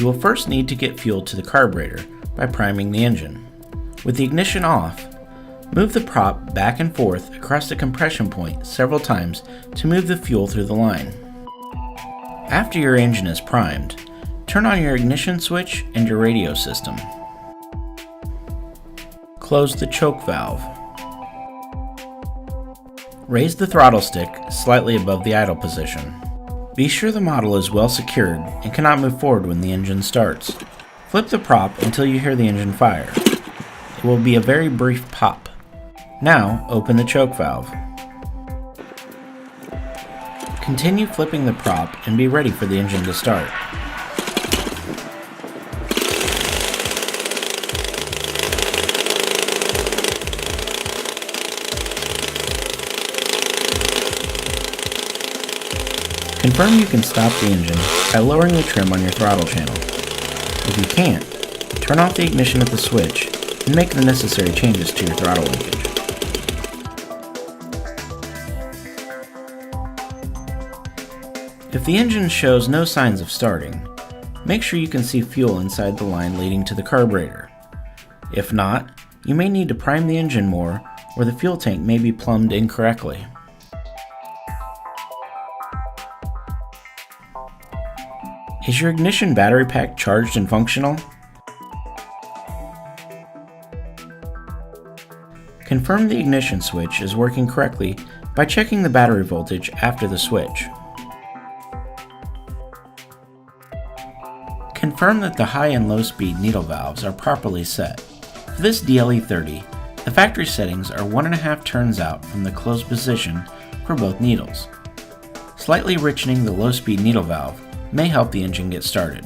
You will first need to get fuel to the carburetor by priming the engine. With the ignition off, move the prop back and forth across the compression point several times to move the fuel through the line. After your engine is primed, turn on your ignition switch and your radio system. Close the choke valve. Raise the throttle stick slightly above the idle position. Be sure the model is well secured and cannot move forward when the engine starts. Flip the prop until you hear the engine fire. It will be a very brief pop. Now open the choke valve. Continue flipping the prop and be ready for the engine to start. Confirm you can stop the engine by lowering the trim on your throttle channel. If you can't, turn off the ignition at the switch and make the necessary changes to your throttle linkage. If the engine shows no signs of starting, make sure you can see fuel inside the line leading to the carburetor. If not, you may need to prime the engine more, or the fuel tank may be plumbed incorrectly. Is your ignition battery pack charged and functional? Confirm the ignition switch is working correctly by checking the battery voltage after the switch. Confirm that the high and low speed needle valves are properly set. For this DLE 30, the factory settings are 1.5 turns out from the closed position for both needles. Slightly richening the low speed needle valve may help the engine get started.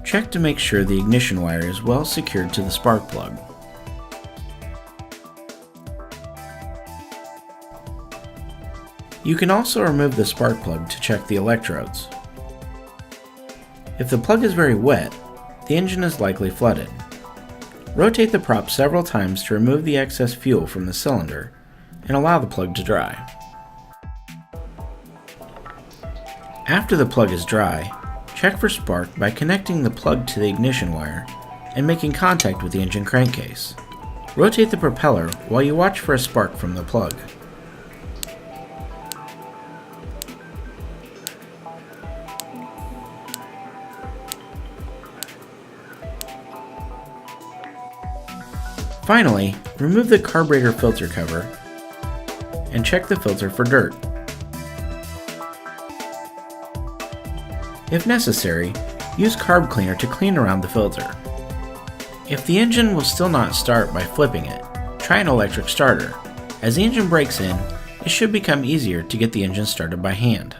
Check to make sure the ignition wire is well secured to the spark plug. You can also remove the spark plug to check the electrodes. If the plug is very wet, the engine is likely flooded. Rotate the prop several times to remove the excess fuel from the cylinder and allow the plug to dry. After the plug is dry, check for spark by connecting the plug to the ignition wire and making contact with the engine crankcase. Rotate the propeller while you watch for a spark from the plug. Finally, remove the carburetor filter cover and check the filter for dirt. If necessary, use carb cleaner to clean around the filter. If the engine will still not start by flipping it, try an electric starter. As the engine breaks in, it should become easier to get the engine started by hand.